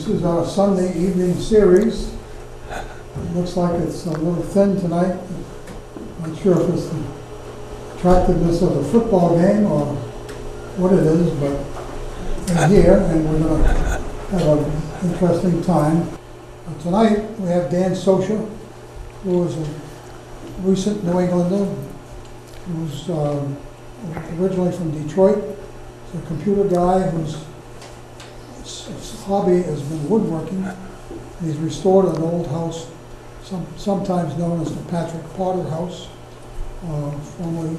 This is our Sunday evening series. It looks like it's a little thin tonight. Not sure if it's the attractiveness of the football game or what it is, but we're here and we're going to have an interesting time. Tonight we have Dan Socha, who is a recent New Englander, who's originally from Detroit. He's a computer guy whose hobby has been woodworking. He's restored an old house, sometimes known as the Patrick Potter House, formerly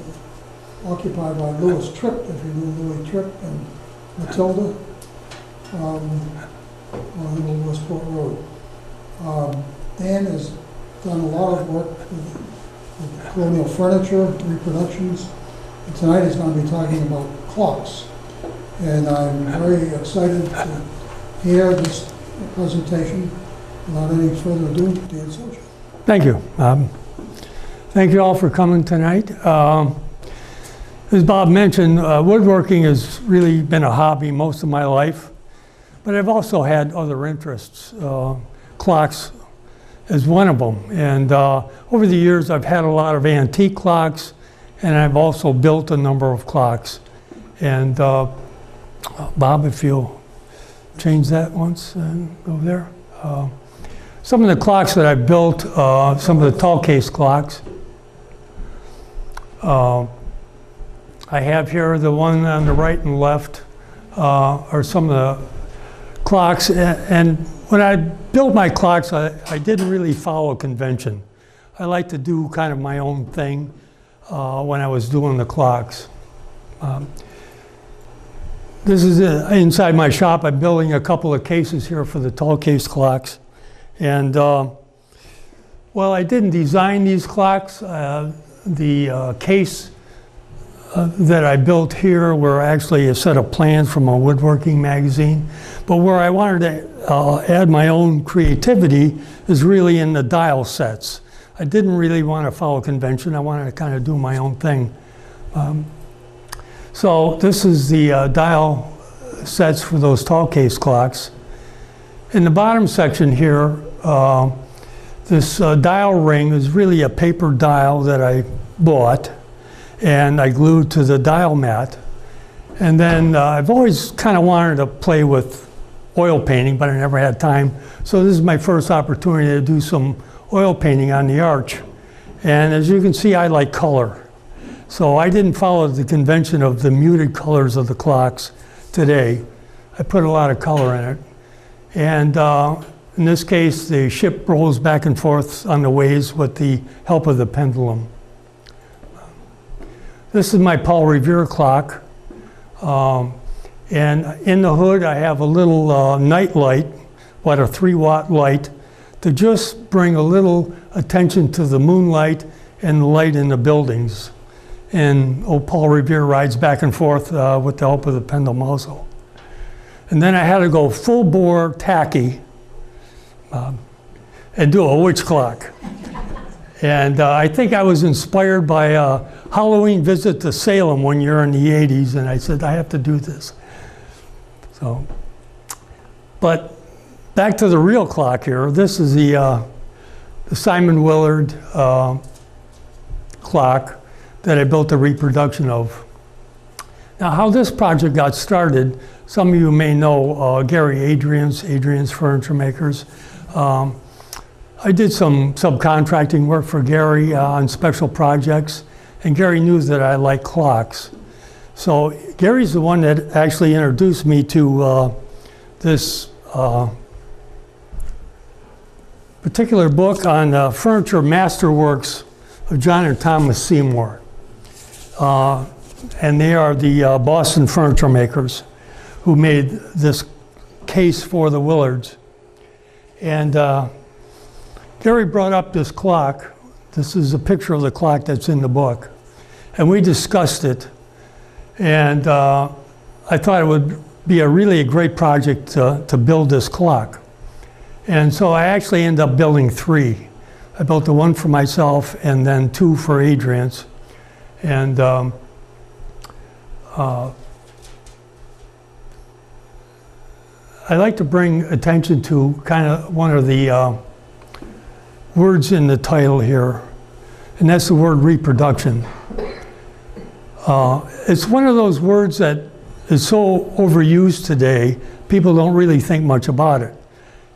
occupied by Louis Tripp, if you knew Louis Tripp and Matilda, on Old Westport Road. Dan has done a lot of work with colonial furniture, reproductions, and tonight he's going to be talking about clocks. And I'm very excited to hear this presentation. Without any further ado, Dan Socha. Thank you. Thank you all for coming tonight. As Bob mentioned, woodworking has really been a hobby most of my life, but I've also had other interests. Clocks is one of them. And over the years, I've had a lot of antique clocks, and I've also built a number of clocks. And Bob, if you'll change that once and go there. Some of the clocks that I've built, some of the tall case clocks. I have here the one on the right and left are some of the clocks. And when I built my clocks, I didn't really follow convention. I like to do kind of my own thing when I was doing the clocks. This is inside my shop. I'm building a couple of cases here for the tall case clocks. And well, I didn't design these clocks. The case that I built here were actually a set of plans from a woodworking magazine. But where I wanted to add my own creativity is really in the dial sets. I didn't really want to follow convention. I wanted to kind of do my own thing. So this is the dial sets for those tall case clocks. In the bottom section here, this dial ring is really a paper dial that I bought and I glued to the dial mat. And then I've always kind of wanted to play with oil painting, but I never had time. So this is my first opportunity to do some oil painting on the arch. And as you can see, I like color. So I didn't follow the convention of the muted colors of the clocks today. I put a lot of color in it. And in this case, the ship rolls back and forth on the waves with the help of the pendulum. This is my Paul Revere clock. And in the hood, I have a little night light, about a 3-watt light, to just bring a little attention to the moonlight and the light in the buildings. And old Paul Revere rides back and forth with the help of the pendulum also. And then I had to go full bore tacky and do a witch clock. And I think I was inspired by a Halloween visit to Salem one year in the 80s, and I said, I have to do this. So, but back to the real clock here. This is the Simon Willard clock that I built a reproduction of. Now, how this project got started, some of you may know Gary Adrian's Furniture Makers. I did some subcontracting work for Gary on special projects, and Gary knew that I like clocks. So Gary's the one that actually introduced me to this particular book on furniture masterworks of John and Thomas Seymour. And they are the Boston furniture makers who made this case for the Willards. And Gary brought up this clock. This is a picture of the clock that's in the book. And we discussed it. And I thought it would be a great project to build this clock. And so I actually ended up building 3. I built the one for myself and then 2 for Adrian's. And I'd like to bring attention to kind of one of the words in the title here, and that's the word reproduction. It's one of those words that is so overused today, people don't really think much about it.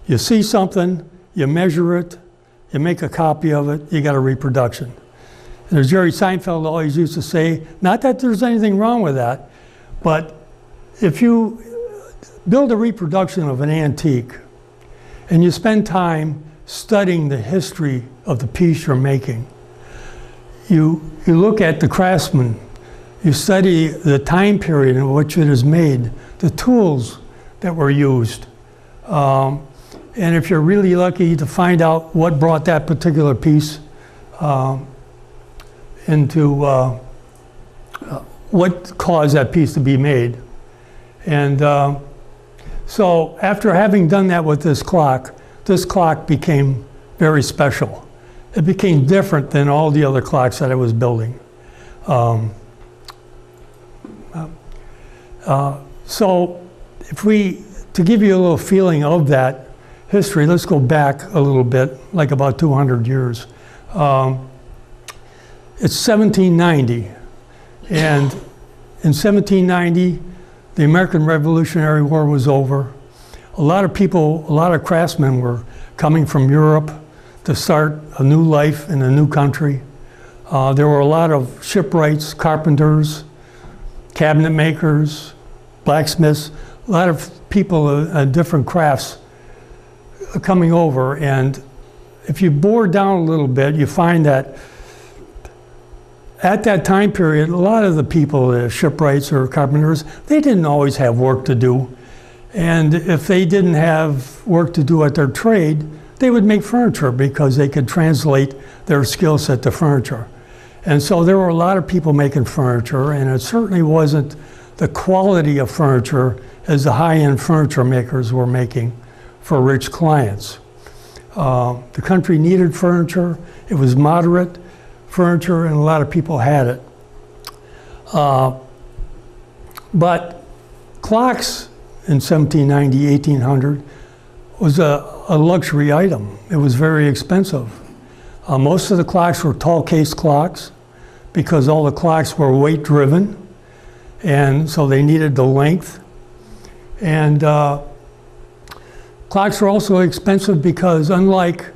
You see something, you measure it, you make a copy of it, you got a reproduction. And as Jerry Seinfeld always used to say, not that there's anything wrong with that, but if you build a reproduction of an antique and you spend time studying the history of the piece you're making, you look at the craftsman, you study the time period in which it is made, the tools that were used. And if you're really lucky to find out what brought that particular piece into what caused that piece to be made. And so after having done that with this clock became very special. It became different than all the other clocks that I was building. So to give you a little feeling of that history, let's go back a little bit, like about 200 years. It's 1790, and in 1790, the American Revolutionary War was over. A lot of people, a lot of craftsmen were coming from Europe to start a new life in a new country. There were a lot of shipwrights, carpenters, cabinet makers, blacksmiths, a lot of people different crafts coming over. And if you bore down a little bit, you find that at that time period, a lot of the people, the shipwrights or carpenters, they didn't always have work to do. And if they didn't have work to do at their trade, they would make furniture because they could translate their skill set to furniture. And so there were a lot of people making furniture, and it certainly wasn't the quality of furniture as the high-end furniture makers were making for rich clients. The country needed furniture. It was moderate furniture, and a lot of people had it. But clocks in 1790, 1800 was a luxury item. It was very expensive. Most of the clocks were tall case clocks because all the clocks were weight driven, and so they needed the length. And clocks were also expensive because, unlike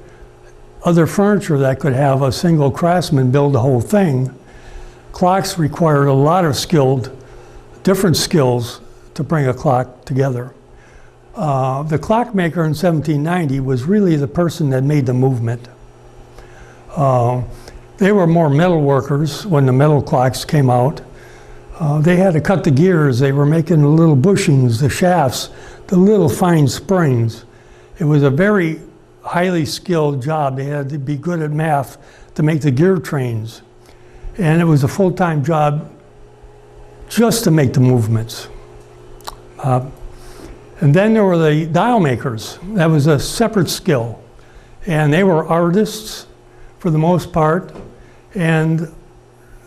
other furniture that could have a single craftsman build the whole thing, clocks required a lot of different skills to bring a clock together. The clockmaker in 1790 was really the person that made the movement. They were more metal workers when the metal clocks came out. They had to cut the gears. They were making the little bushings, the shafts, the little fine springs. It was a very highly skilled job. They had to be good at math to make the gear trains. And it was a full-time job just to make the movements. And then there were the dial makers. That was a separate skill. And they were artists for the most part. And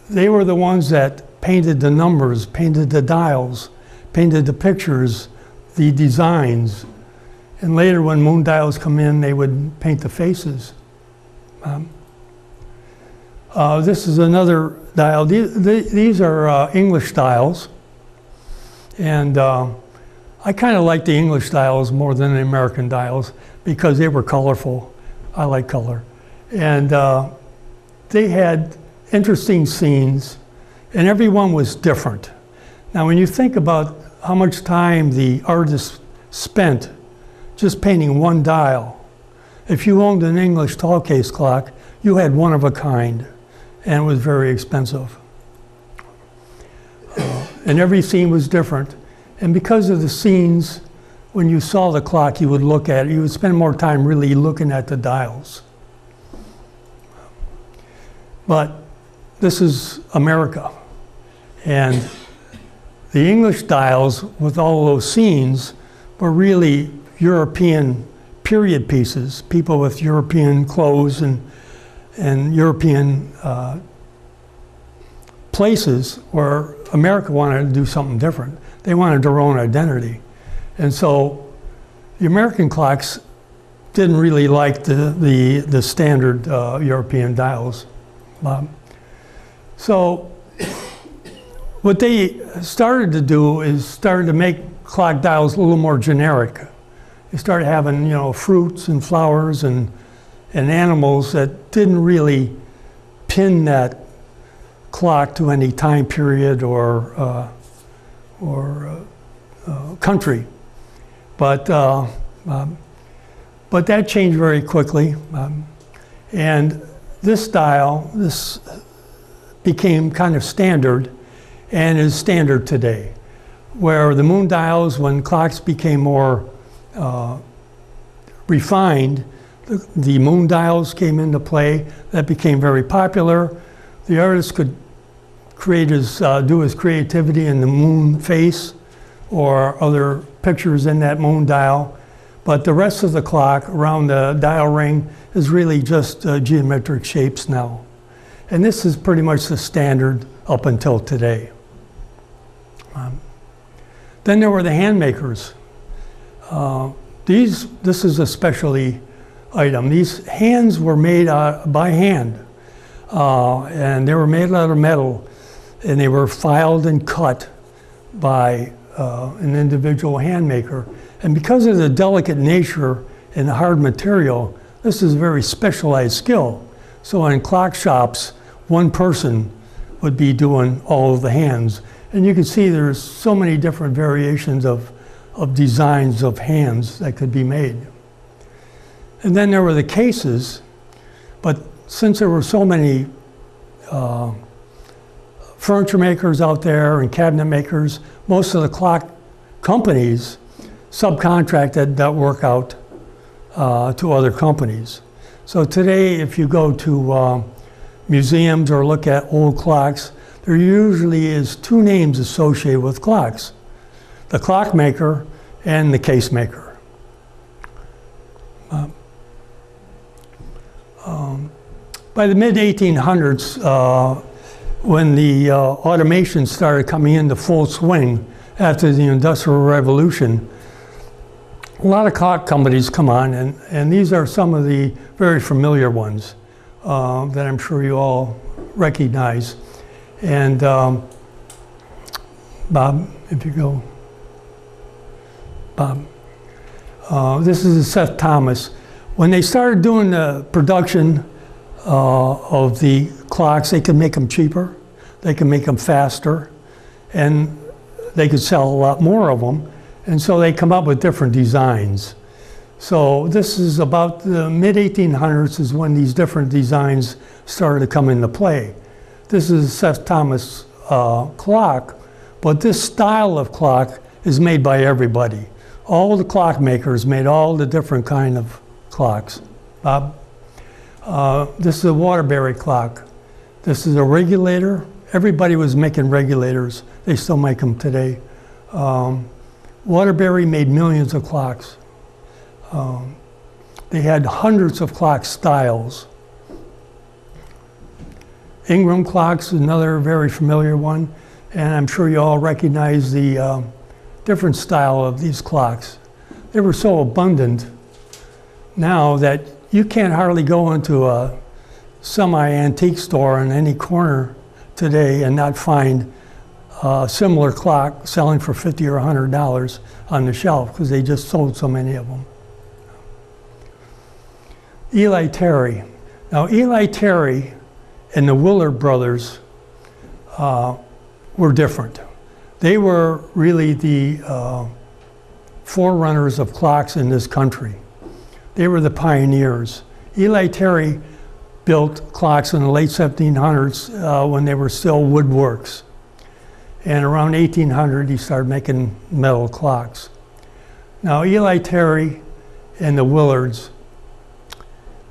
they were the ones that painted the numbers, painted the dials, painted the pictures, the designs. And later when moon dials come in, they would paint the faces. This is another dial. These are English dials. And I kind of like the English dials more than the American dials because they were colorful. I like color. And they had interesting scenes, and every one was different. Now, when you think about how much time the artist spent just painting one dial, if you owned an English tall case clock, you had one of a kind, and it was very expensive. And every scene was different. And because of the scenes, when you saw the clock, you would look at it. You would spend more time really looking at the dials. But this is America. And the English dials, with all those scenes, were really European period pieces, people with European clothes and European places where America wanted to do something different. They wanted their own identity. And so The American clocks didn't really like the standard European dials. So what they started to do is started to make clock dials a little more generic. They started having, you know, fruits and flowers and animals that didn't really pin that clock to any time period or country. But that changed very quickly. And this dial, this became kind of standard and is standard today. Where the moon dials, when clocks became more refined, the moon dials came into play. That became very popular. The artist could create do his creativity in the moon face or other pictures in that moon dial. But the rest of the clock around the dial ring is really just geometric shapes now. And this is pretty much the standard up until today. Then there were the hand makers. This is a specialty item. These hands were made by hand, and they were made out of metal, and they were filed and cut by an individual hand maker. And because of the delicate nature and the hard material, this is a very specialized skill. So in clock shops, one person would be doing all of the hands. And you can see there's so many different variations of designs of hands that could be made. And then there were the cases, but since there were so many furniture makers out there and cabinet makers, most of the clock companies subcontracted that work out to other companies. So today, if you go to museums or look at old clocks, there usually is two names associated with clocks: the clock maker and the case maker. By the mid-1800s, when the automation started coming into full swing after the Industrial Revolution, a lot of clock companies come on, and these are some of the very familiar ones that I'm sure you all recognize. And Bob, if you go, Bob, this is Seth Thomas. When they started doing the production of the clocks, they could make them cheaper, they could make them faster, and they could sell a lot more of them. And so they come up with different designs. So this is about the mid-1800s is when these different designs started to come into play. This is a Seth Thomas clock, but this style of clock is made by everybody. All the clock makers made all the different kind of clocks. Bob? This is a Waterbury clock. This is a regulator. Everybody was making regulators. They still make them today. Waterbury made millions of clocks. They had hundreds of clock styles. Ingram clocks, another very familiar one, and I'm sure you all recognize the different style of these clocks. They were so abundant now that you can't hardly go into a semi-antique store in any corner today and not find a similar clock selling for $50 or $100 on the shelf, because they just sold so many of them. Eli Terry. Now, Eli Terry and the Willard brothers were different. They were really the forerunners of clocks in this country. They were the pioneers. Eli Terry built clocks in the late 1700s when they were still woodworks. And around 1800, he started making metal clocks. Now, Eli Terry and the Willards,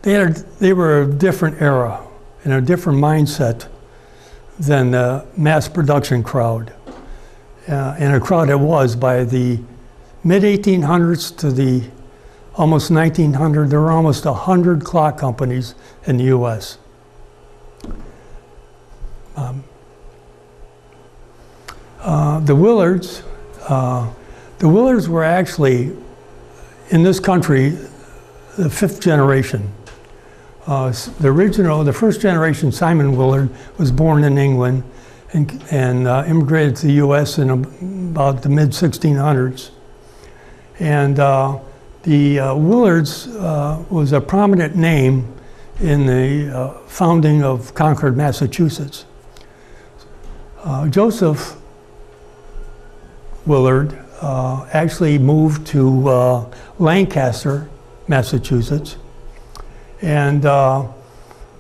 they were a different era and a different mindset than the mass production crowd. And a crowd that was by the mid-1800s to the almost 1900, there were almost 100 clock companies in the U.S. The Willards were actually in this country, the 5th generation. The first generation, Simon Willard, was born in England and immigrated to the U.S. in about the mid-1600s. And the Willards was a prominent name in the founding of Concord, Massachusetts. Joseph Willard actually moved to Lancaster, Massachusetts, and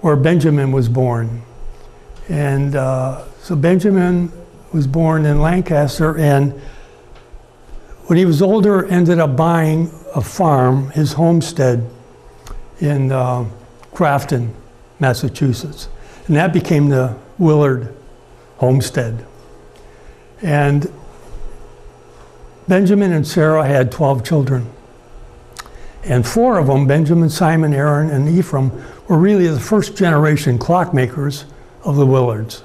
where Benjamin was born. And so Benjamin was born in Lancaster, and when he was older, ended up buying a farm, his homestead, in Grafton, Massachusetts. And that became the Willard homestead. And Benjamin and Sarah had 12 children. And 4 of them, Benjamin, Simon, Aaron, and Ephraim, were really the first generation clockmakers of the Willards.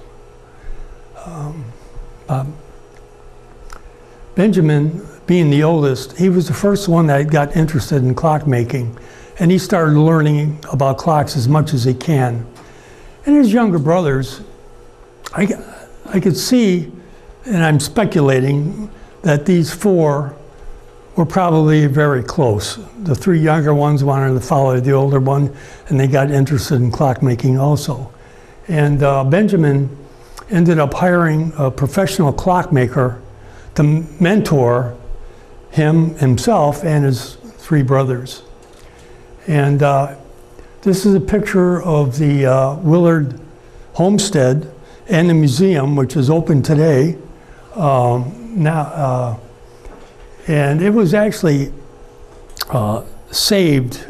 Benjamin, being the oldest, he was the first one that got interested in clockmaking. And he started learning about clocks as much as he can. And his younger brothers, I could see, and I'm speculating, that these 4 were probably very close. The 3 younger ones wanted to follow the older one, and they got interested in clockmaking also. And Benjamin ended up hiring a professional clockmaker to mentor himself and his 3 brothers. And this is a picture of the Willard homestead and the museum, which is open today. And it was actually saved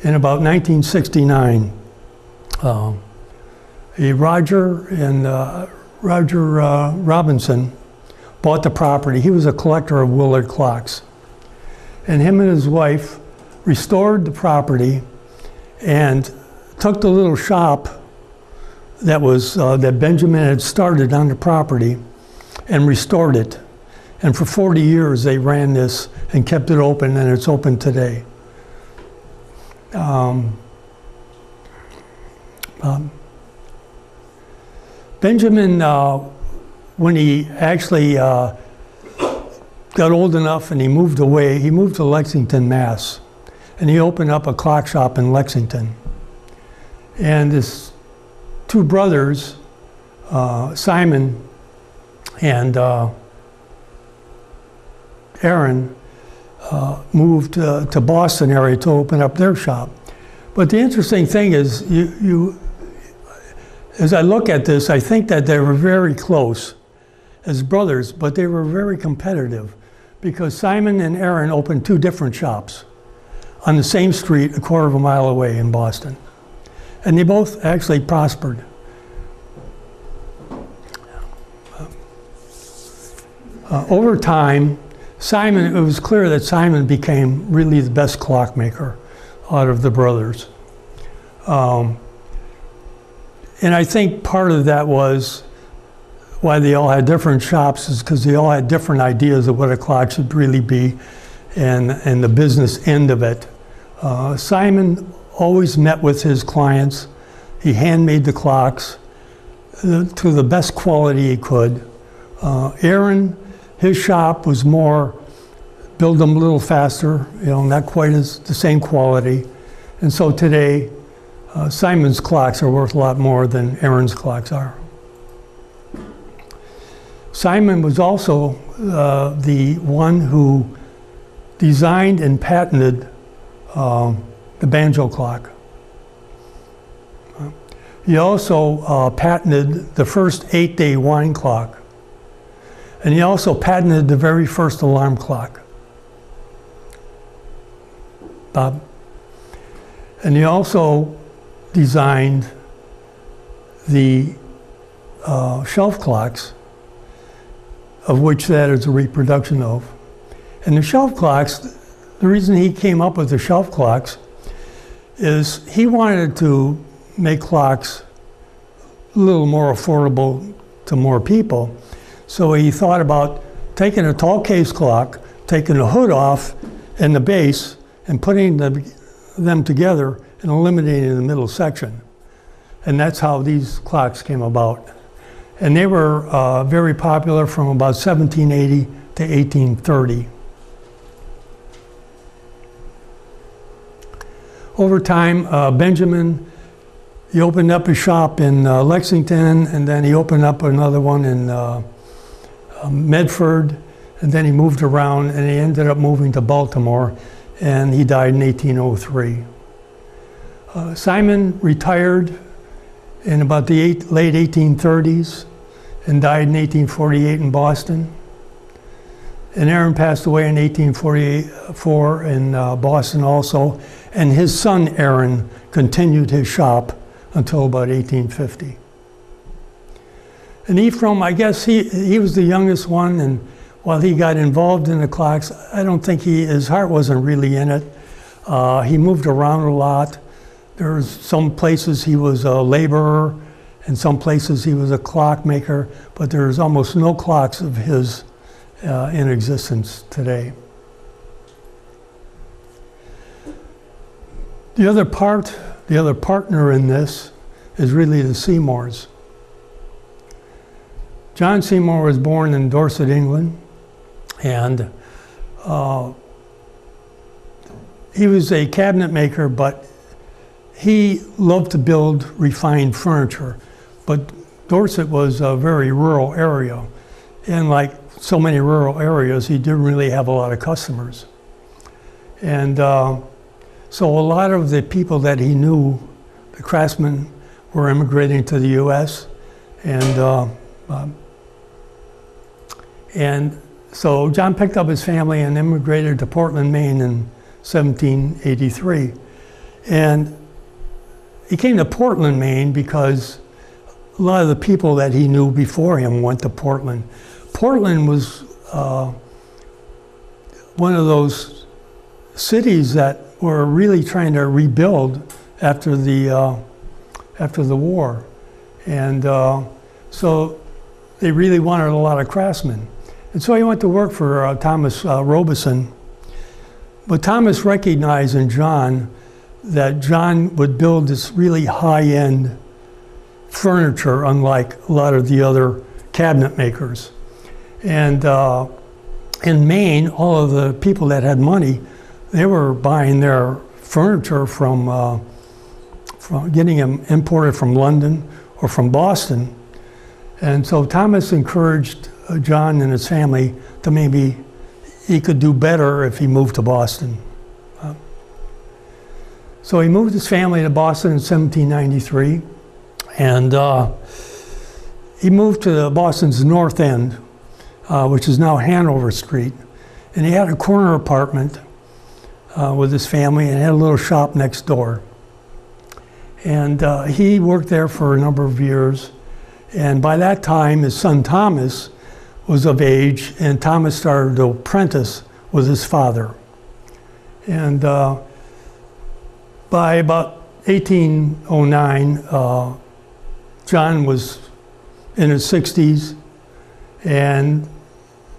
in about 1969. Roger Robinson bought the property. He was a collector of Willard clocks. And him and his wife restored the property and took the little shop that was that Benjamin had started on the property and restored it. And for 40 years they ran this and kept it open, and it's open today. Benjamin, when he actually got old enough and he moved away, he moved to Lexington, Mass. And he opened up a clock shop in Lexington. And his 2 brothers, Simon and Aaron, moved to Boston area to open up their shop. But the interesting thing is, as I look at this, I think that they were very close as brothers, but they were very competitive, because Simon and Aaron opened 2 different shops on the same street a quarter of a mile away in Boston. And they both actually prospered. Over time, it was clear that Simon became really the best clockmaker out of the brothers. And I think part of that was why they all had different shops, is because they all had different ideas of what a clock should really be and the business end of it. Simon always met with his clients. He handmade the clocks to the best quality he could. Aaron, his shop was more build them a little faster, not quite as the same quality. And so today, Simon's clocks are worth a lot more than Aaron's clocks are. Simon was also the one who designed and patented the banjo clock. He also patented the first 8-day wine clock. And he also patented the very first alarm clock. Bob. And he also designed the shelf clocks, of which that is a reproduction of. And the shelf clocks, the reason he came up with the shelf clocks is he wanted to make clocks a little more affordable to more people. So he thought about taking a tall case clock, taking the hood off, and the base and putting them together and eliminating the middle section. And that's how these clocks came about. And they were very popular from about 1780 to 1830. Over time, Benjamin, he opened up a shop in Lexington, and then he opened up another one in Medford, and then he moved around, and he ended up moving to Baltimore, and he died in 1803. Simon retired in about the late 1830s and died in 1848 in Boston. And Aaron passed away in 1844 in Boston also, and his son Aaron continued his shop until about 1850. And Ephraim, I guess he was the youngest one, and while he got involved in the clocks, I don't think his heart wasn't really in it. He moved around a lot. There's some places he was a laborer, and some places he was a clockmaker, but there's almost no clocks of his in existence today. The other partner in this is really the Seymours. John Seymour was born in Dorset, England, and he was a cabinet maker, but he loved to build refined furniture. But Dorset was a very rural area, and like so many rural areas, he didn't really have a lot of customers. And so a lot of the people that he knew, the craftsmen, were immigrating to the U.S. And so John picked up his family and immigrated to Portland, Maine in 1783. And he came to Portland, Maine because a lot of the people that he knew before him went to Portland. Portland was one of those cities that were really trying to rebuild after the war. And so they really wanted a lot of craftsmen. And so he went to work for Thomas Robeson. But Thomas recognized in John that John would build this really high-end furniture, unlike a lot of the other cabinet makers. And in Maine, all of the people that had money, they were buying their furniture from getting them imported from London or from Boston. And so Thomas encouraged John and his family to maybe he could do better if he moved to Boston. So he moved his family to Boston in 1793, and he moved to Boston's North End, which is now Hanover Street. And he had a corner apartment with his family and had a little shop next door. And he worked there for a number of years. And by that time, his son Thomas was of age, and Thomas started to apprentice with his father. And by about 1809, John was in his 60s and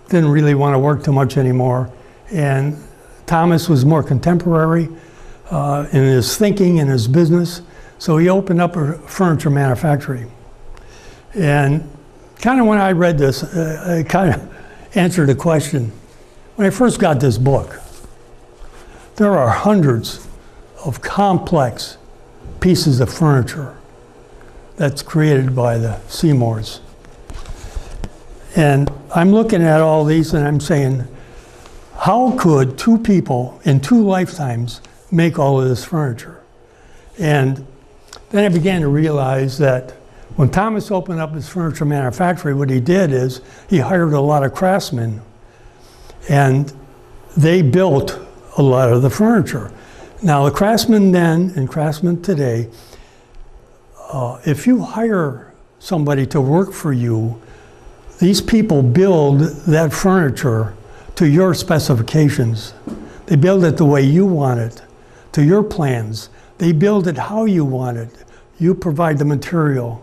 didn't really want to work too much anymore. And Thomas was more contemporary in his thinking and his business, so he opened up a furniture manufactory. And kind of when I read this, I kind of answered a question. When I first got this book, there are hundreds of complex pieces of furniture that's created by the Seymours. And I'm looking at all these and I'm saying, how could two people in two lifetimes make all of this furniture? And then I began to realize that when Thomas opened up his furniture manufactory, what he did is he hired a lot of craftsmen, and they built a lot of the furniture. Now, the craftsmen then and craftsmen today, if you hire somebody to work for you, these people build that furniture to your specifications. They build it the way you want it, to your plans. They build it how you want it. You provide the material.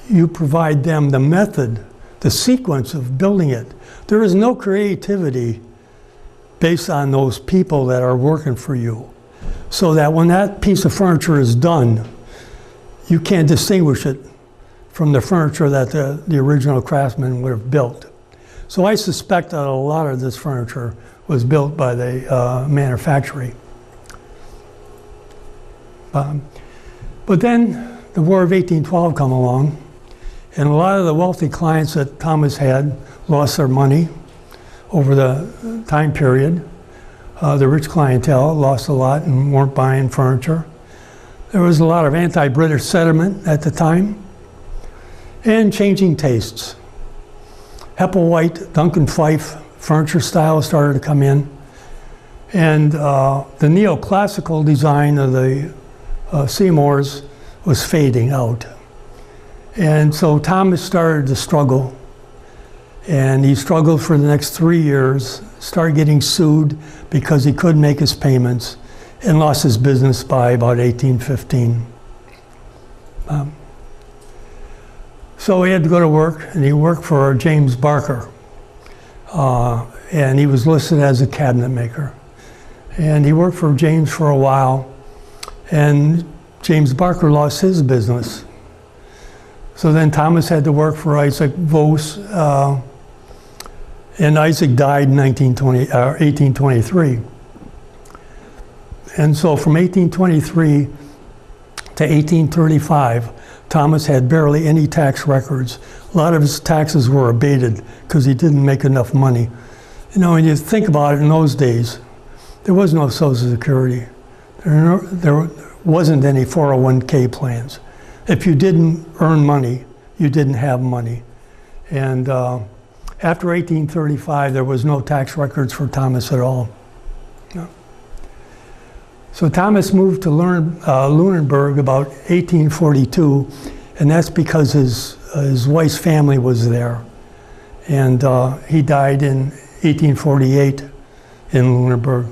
You provide them the method, the sequence of building it. There is no creativity based on those people that are working for you. So that when that piece of furniture is done, you can't distinguish it from the furniture that the original craftsman would have built. So I suspect that a lot of this furniture was built by the manufacturer. But then the War of 1812 come along, and a lot of the wealthy clients that Thomas had lost their money over the time period. The rich clientele lost a lot and weren't buying furniture. There was a lot of anti-British sentiment at the time, and changing tastes. Hepplewhite, Duncan Fife furniture style started to come in, and the neoclassical design of the Seymours was fading out. And so Thomas started to struggle, and he struggled for the next 3 years, started getting sued because he couldn't make his payments, and lost his business by about 1815. So he had to go to work, and he worked for James Barker, and he was listed as a cabinet maker. And he worked for James for a while, and James Barker lost his business. So then Thomas had to work for Isaac Vos, and Isaac died in 1823. And so from 1823 to 1835, Thomas had barely any tax records. A lot of his taxes were abated because he didn't make enough money. You know, when you think about it, in those days, there was no Social Security. There wasn't any 401k plans. If you didn't earn money, you didn't have money. And after 1835, there was no tax records for Thomas at all. No. So Thomas moved to Lunenburg about 1842, and that's because his wife's family was there. And he died in 1848 in Lunenburg.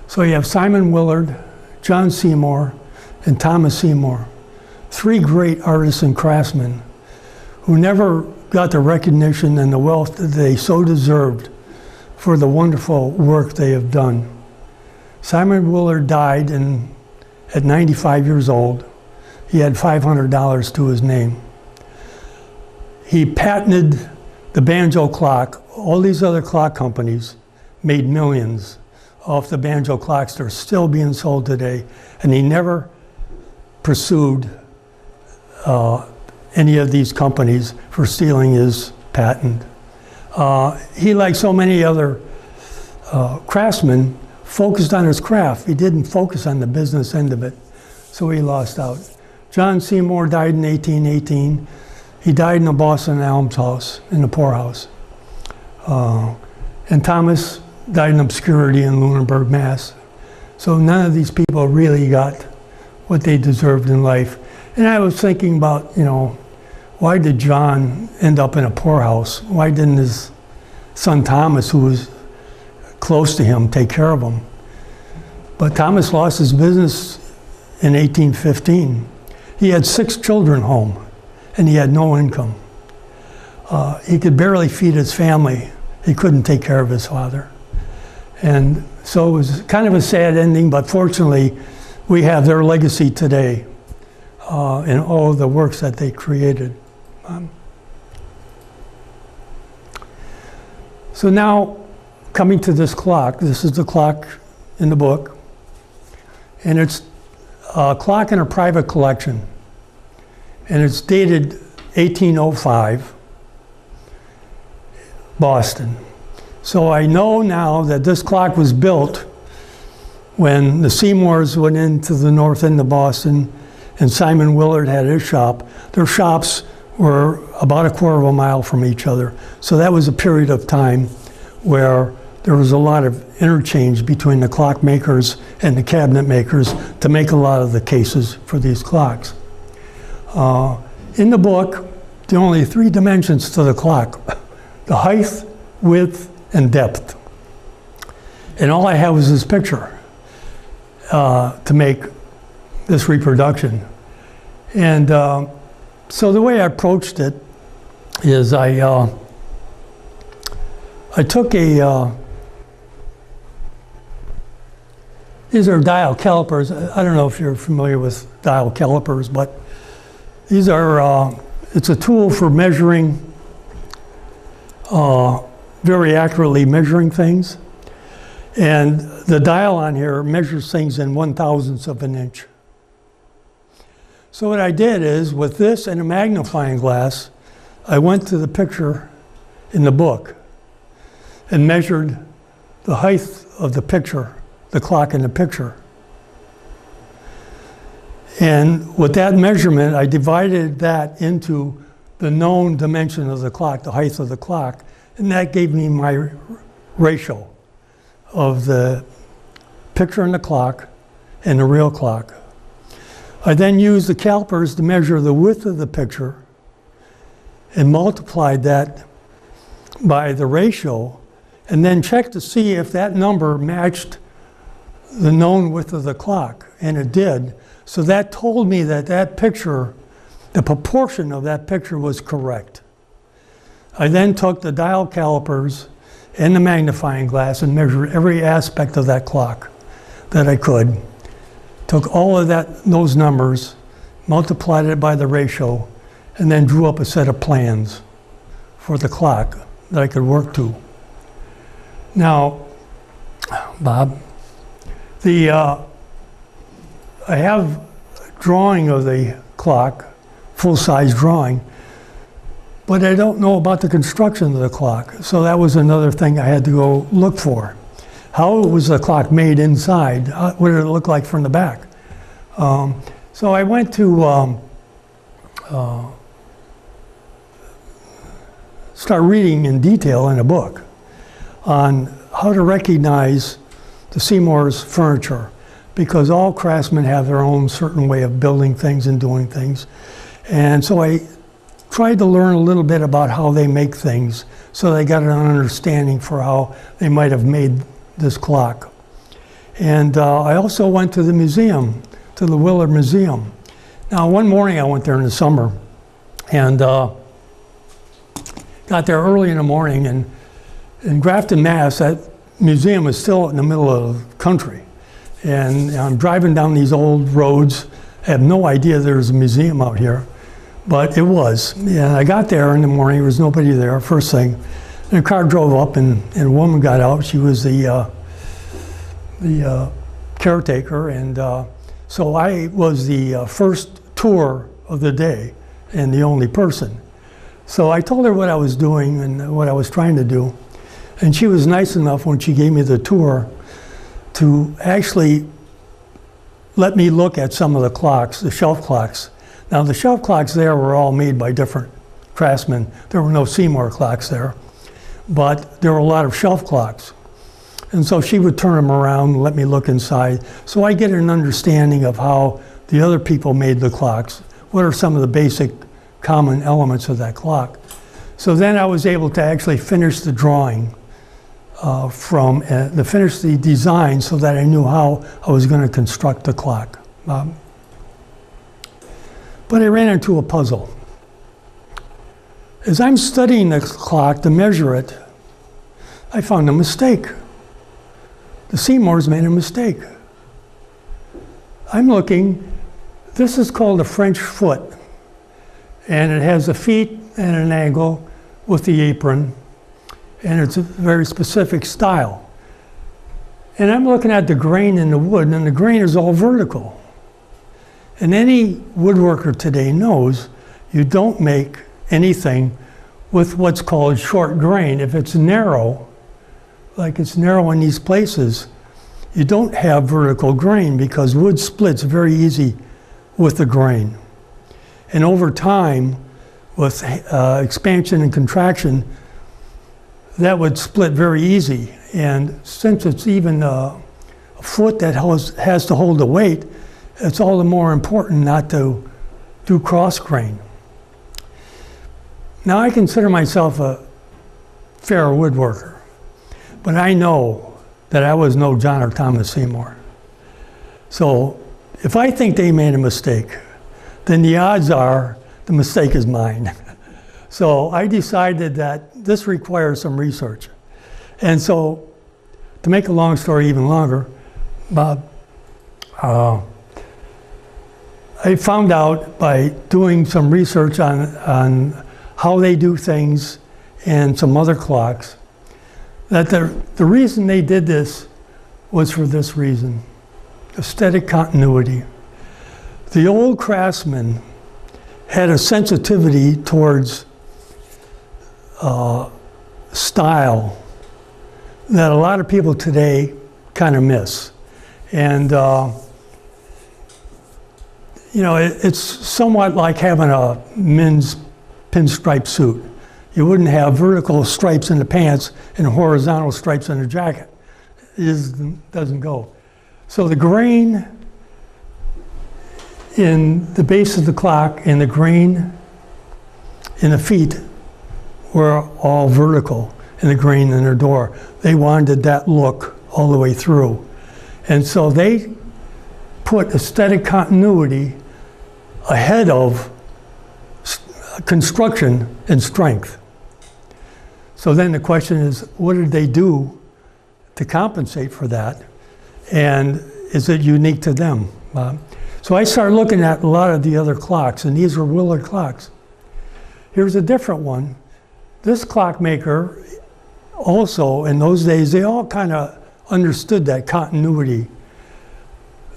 So you have Simon Willard, John Seymour, and Thomas Seymour, three great artists and craftsmen who never got the recognition and the wealth that they so deserved for the wonderful work they have done. Simon Willard died at 95 years old. He had $500 to his name. He patented the banjo clock. All these other clock companies made millions off the banjo clocks. They're still being sold today, and he never pursued any of these companies for stealing his patent. He, like so many other craftsmen, focused on his craft. He didn't focus on the business end of it, so he lost out. John Seymour died in 1818. He died in a Boston almshouse, in the poorhouse. And Thomas died in obscurity in Lunenburg, Mass. So none of these people really got what they deserved in life. And I was thinking about, you know, why did John end up in a poorhouse? Why didn't his son Thomas, who was close to him, take care of him? But Thomas lost his business in 1815. He had 6 children home, and he had no income. He could barely feed his family. He couldn't take care of his father. And so it was kind of a sad ending, but fortunately, we have their legacy today in all of the works that they created. So now, coming to this clock, this is the clock in the book, and it's a clock in a private collection, and it's dated 1805, Boston. So I know now that this clock was built when the Seymours went into the north end of Boston and Simon Willard had his shop. Their shops were about a quarter of a mile from each other. So that was a period of time where there was a lot of interchange between the clock makers and the cabinet makers to make a lot of the cases for these clocks. In the book, there are only 3 dimensions to the clock: the height, width, and depth. And all I have was this picture to make this reproduction. And so the way I approached it is I I took these are dial calipers. I don't know if you're familiar with dial calipers, but these are, it's a tool for measuring, very accurately measuring things. And the dial on here measures things in 1/1000th of an inch. So what I did is, with this and a magnifying glass, I went to the picture in the book and measured the height of the picture, the clock in the picture. And with that measurement, I divided that into the known dimension of the clock, the height of the clock, and that gave me my ratio of the picture in the clock and the real clock. I then used the calipers to measure the width of the picture and multiplied that by the ratio, and then checked to see if that number matched the known width of the clock, and it did. So that told me that that picture, the proportion of that picture was correct. I then took the dial calipers and the magnifying glass and measured every aspect of that clock that I could. Took all of those numbers, multiplied it by the ratio, and then drew up a set of plans for the clock that I could work to. Now, Bob, I have a drawing of the clock, full-size drawing, but I don't know about the construction of the clock. So that was another thing I had to go look for. How was the clock made inside? What did it look like from the back? So I went to start reading in detail in a book on how to recognize the Seymour's furniture, because all craftsmen have their own certain way of building things and doing things. And so I tried to learn a little bit about how they make things, so I got an understanding for how they might have made this clock. And I also went to the museum, to the Willard Museum. Now, one morning I went there in the summer, and got there early in the morning, and in Grafton, Mass, that museum is still in the middle of the country. And I'm driving down these old roads. I have no idea there's a museum out here, but it was. And I got there in the morning, there was nobody there, first thing. And a car drove up, and a woman got out. She was the caretaker, and so I was the first tour of the day and the only person. So I told her what I was doing and what I was trying to do. And she was nice enough when she gave me the tour to actually let me look at some of the clocks, the shelf clocks. Now, the shelf clocks there were all made by different craftsmen. There were no Seymour clocks there, but there were a lot of shelf clocks. And so she would turn them around and let me look inside. So I get an understanding of how the other people made the clocks. What are some of the basic common elements of that clock? So then I was able to actually finish the drawing to finish the design, so that I knew how I was going to construct the clock. But I ran into a puzzle. As I'm studying the clock to measure it, I found a mistake. The Seymours made a mistake. I'm looking, this is called a French foot, and it has the feet and an angle with the apron, and it's a very specific style. And I'm looking at the grain in the wood, and the grain is all vertical. And any woodworker today knows you don't make anything with what's called short grain. If it's narrow, like it's narrow in these places, you don't have vertical grain, because wood splits very easy with the grain. And over time, with expansion and contraction, that would split very easy. And since it's even a foot that has to hold the weight, it's all the more important not to do cross grain. Now, I consider myself a fair woodworker, but I know that I was no John or Thomas Seymour. So if I think they made a mistake, then the odds are the mistake is mine. So I decided that this requires some research. And so, to make a long story even longer, Bob, I found out by doing some research on how they do things and some other clocks, that the reason they did this was for this reason: aesthetic continuity. The old craftsmen had a sensitivity towards style that a lot of people today kind of miss. And you know, it's somewhat like having a men's pinstripe suit. You wouldn't have vertical stripes in the pants and horizontal stripes in the jacket. It just doesn't go. So the grain in the base of the clock and the grain in the feet were all vertical, and the grain in their door. They wanted that look all the way through. And so they put aesthetic continuity ahead of construction and strength. So then the question is, what did they do to compensate for that? And is it unique to them? So I started looking at a lot of the other clocks, and these were Willard clocks. Here's a different one. This clockmaker also, in those days, they all kind of understood that continuity.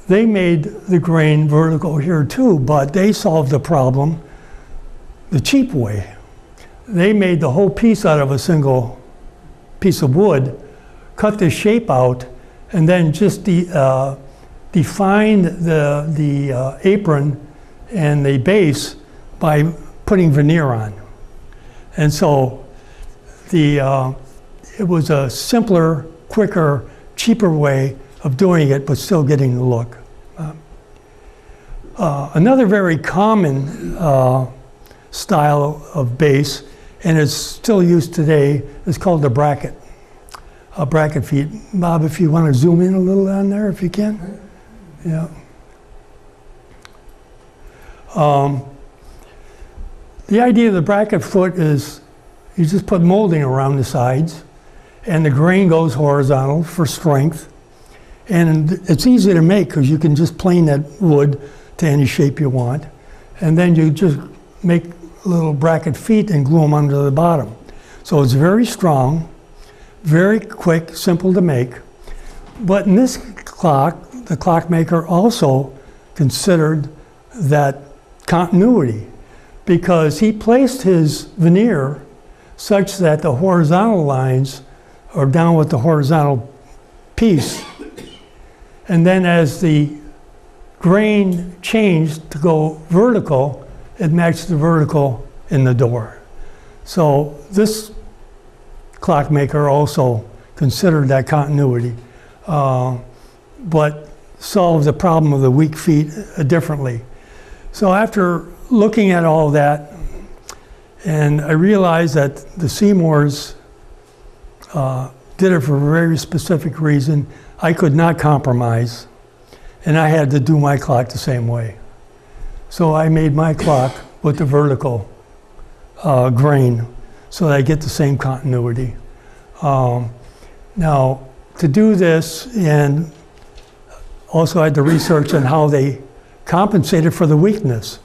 They made the grain vertical here too, but they solved the problem the cheap way. They made the whole piece out of a single piece of wood, cut the shape out, and then just defined the apron and the base by putting veneer on. And so it was a simpler, quicker, cheaper way of doing it, but still getting the look. Another very common style of base, and it's still used today, is called the bracket. Bracket feet. Bob, if you want to zoom in a little on there, if you can. Yeah. The idea of the bracket foot is you just put molding around the sides, and the grain goes horizontal for strength. And it's easy to make because you can just plane that wood to any shape you want. And then you just make little bracket feet and glue them under the bottom. So it's very strong, very quick, simple to make. But in this clock, the clockmaker also considered that continuity, because he placed his veneer such that the horizontal lines are down with the horizontal piece. And then as the grain changed to go vertical, it matched the vertical in the door. So this clockmaker also considered that continuity, but solved the problem of the weak feet differently. So after looking at all that, and I realized that the Seymours did it for a very specific reason. I could not compromise, and I had to do my clock the same way. So I made my clock with the vertical grain so that I get the same continuity. Now, to do this, and also I had to research on how they compensated for the weakness.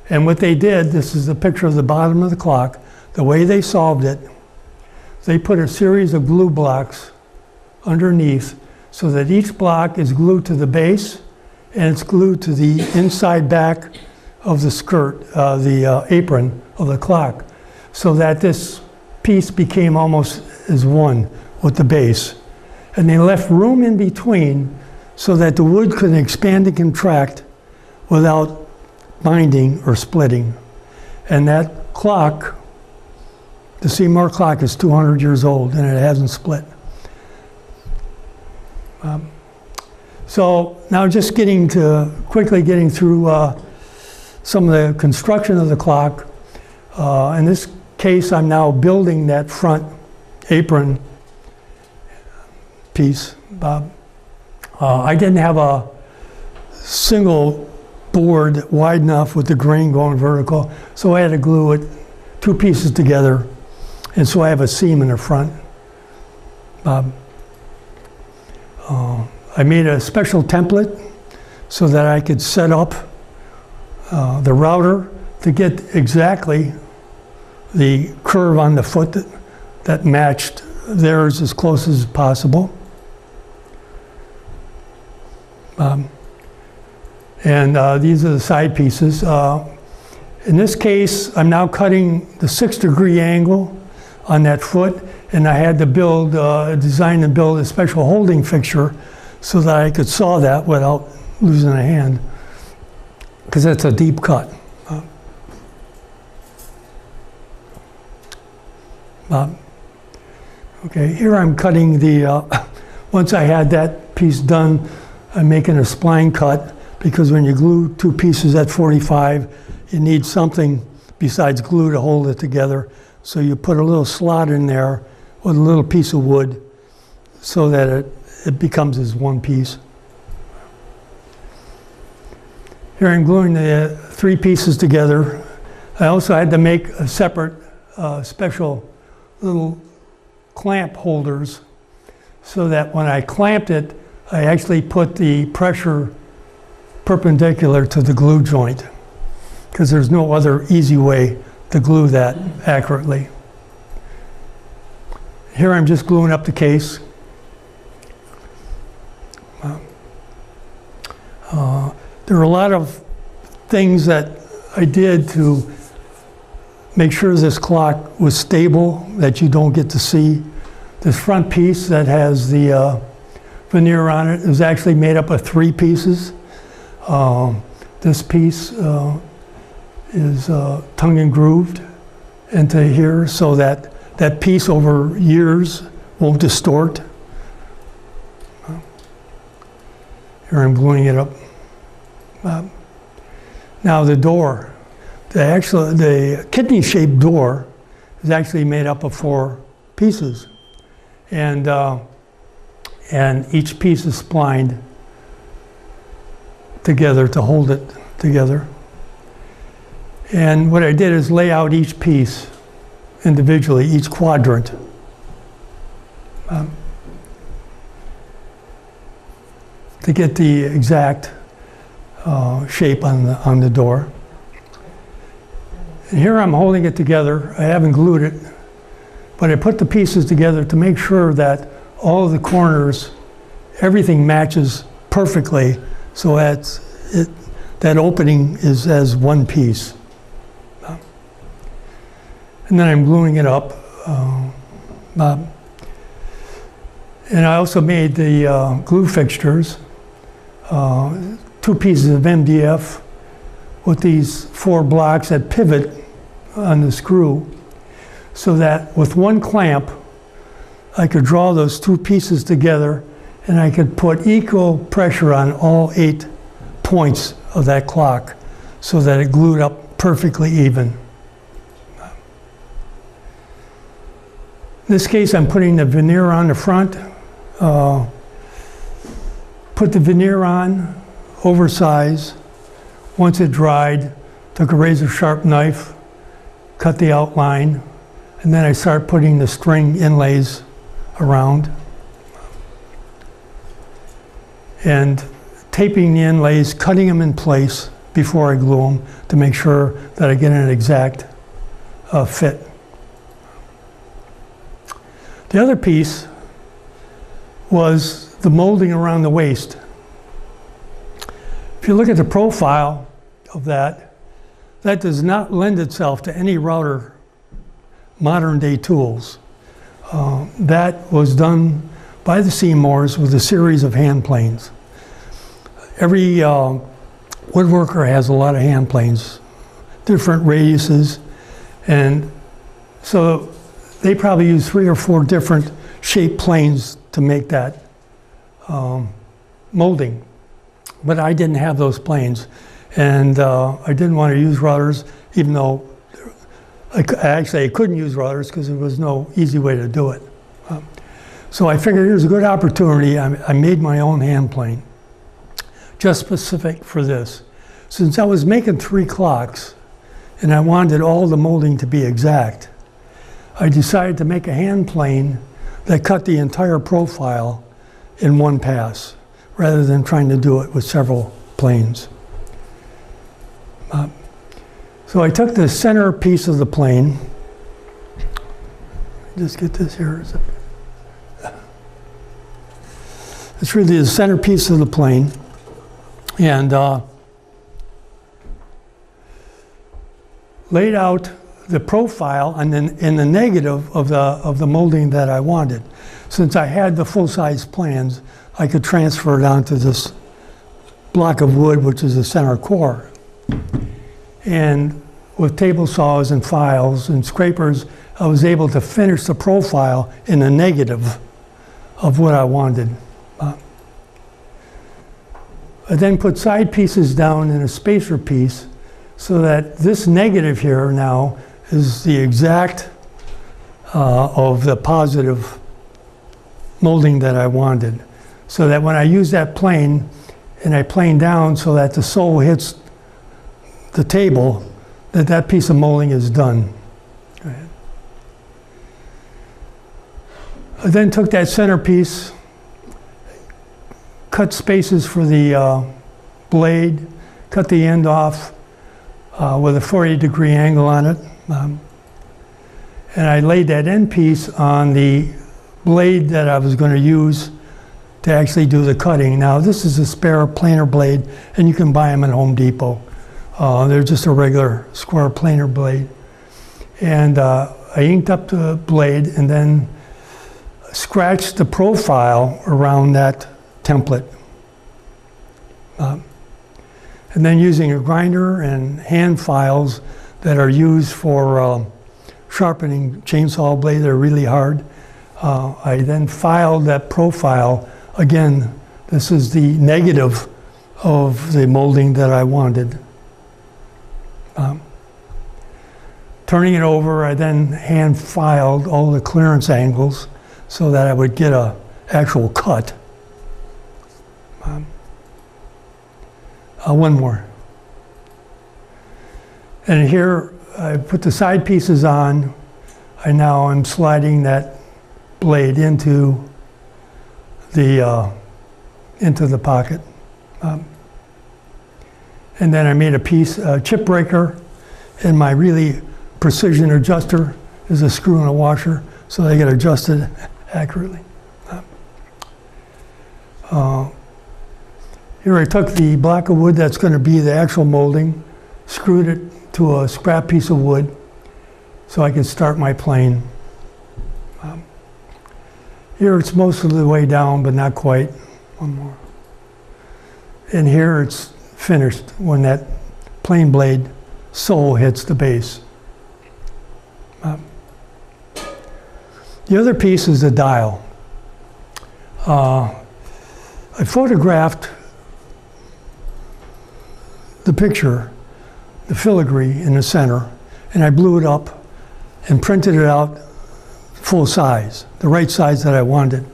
And what they did, this is a picture of the bottom of the clock, the way they solved it, they put a series of glue blocks underneath so that each block is glued to the base and it's glued to the inside back of the skirt, the apron of the clock, so that this piece became almost as one with the base. And they left room in between so that the wood could expand and contract without binding or splitting. And that clock, the Seymour clock, is 200 years old and it hasn't split. So now just quickly getting through some of the construction of the clock. In this case, I'm now building that front apron piece, Bob. I didn't have a single board wide enough with the grain going vertical, so I had to glue two pieces together, and so I have a seam in the front Bob. I made a special template so that I could set up the router to get exactly the curve on the foot that matched theirs as close as possible. And these are the side pieces. In this case, I'm now cutting the 6-degree angle on that foot, and I had to design and build a special holding fixture so that I could saw that without losing a hand, because it's a deep cut. Okay, here I'm cutting the, once I had that piece done, I'm making a spline cut, because when you glue two pieces at 45, you need something besides glue to hold it together. So you put a little slot in there with a little piece of wood so that it becomes as one piece. Here I'm gluing the 3 pieces together. I also had to make a separate special little clamp holders so that when I clamped it, I actually put the pressure perpendicular to the glue joint, because there's no other easy way to glue that accurately. Here I'm just gluing up the case. There are a lot of things that I did to make sure this clock was stable, that you don't get to see. This front piece that has the veneer on it is actually made up of 3 pieces. This piece is tongue and grooved into here so that that piece over years won't distort. Here I'm gluing it up. Now the door, the kidney-shaped door is actually made up of 4 pieces, and each piece is splined together to hold it together. And what I did is lay out each piece individually, each quadrant. To get the exact shape on the door. And here I'm holding it together. I haven't glued it, but I put the pieces together to make sure that all of the corners, everything matches perfectly, so that opening is as one piece. And then I'm gluing it up. And I also made the glue fixtures, 2 pieces of MDF with these 4 blocks that pivot on the screw, so that with one clamp, I could draw those 2 pieces together, and I could put equal pressure on all 8 points of that clock so that it glued up perfectly even. In this case, I'm putting the veneer on the front. Put the veneer on, oversize. Once it dried, took a razor sharp knife, cut the outline, and then I start putting the string inlays around and taping the inlays, cutting them in place before I glue them to make sure that I get an exact fit. The other piece was the molding around the waist. If you look at the profile of that, that does not lend itself to any router modern day tools. That was done by the Seymours with a series of hand planes. Every woodworker has a lot of hand planes, different radiuses, and so they probably use 3 or 4 different shaped planes to make that molding. But I didn't have those planes, and I didn't want to use routers, even though I couldn't use routers because there was no easy way to do it. So I figured here's a good opportunity. I made my own hand plane, just specific for this. Since I was making 3 clocks, and I wanted all the molding to be exact, I decided to make a hand plane that cut the entire profile in one pass, rather than trying to do it with several planes. So I took the center piece of the plane, just get this here. It's really the center piece of the plane, and laid out the profile and then in the negative of the molding that I wanted. Since I had the full-size plans, I could transfer it onto this block of wood, which is the center core. And with table saws and files and scrapers, I was able to finish the profile in the negative of what I wanted. I then put side pieces down in a spacer piece so that this negative here now is the exact of the positive molding that I wanted. So that when I use that plane, and I plane down so that the sole hits the table, that piece of molding is done. Go ahead. I then took that center piece, cut spaces for the blade, cut the end off with a 40-degree angle on it. And I laid that end piece on the blade that I was going to use to actually do the cutting. Now, this is a spare planer blade, and you can buy them at Home Depot. They're just a regular square planer blade. And I inked up the blade and then scratched the profile around that template. And then using a grinder and hand files that are used for sharpening chainsaw blades, they're really hard. I then filed that profile. Again, this is the negative of the molding that I wanted. Turning it over, I then hand filed all the clearance angles so that I would get an actual cut. One more. And here I put the side pieces on. Now I'm sliding that blade into the pocket. And then I made a piece, a chip breaker, and my really precision adjuster is a screw and a washer, so they get adjusted accurately. Here I took the block of wood that's going to be the actual molding, screwed it to a scrap piece of wood so I could start my plane. Here it's most of the way down, but not quite. One more. And here it's finished when that plane blade sole hits the base. The other piece is the dial. I photographed the picture, the filigree in the center, and I blew it up and printed it out full size, the right size that I wanted.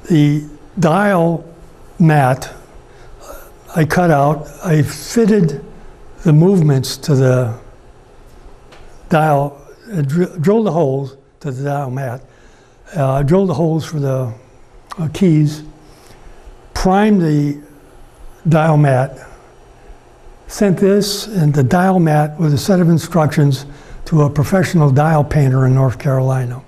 The dial mat I cut out, I fitted the movements to the dial, drilled the holes to the dial mat, drilled the holes for the keys, primed the dial mat, sent this and the dial mat with a set of instructions to a professional dial painter in North Carolina.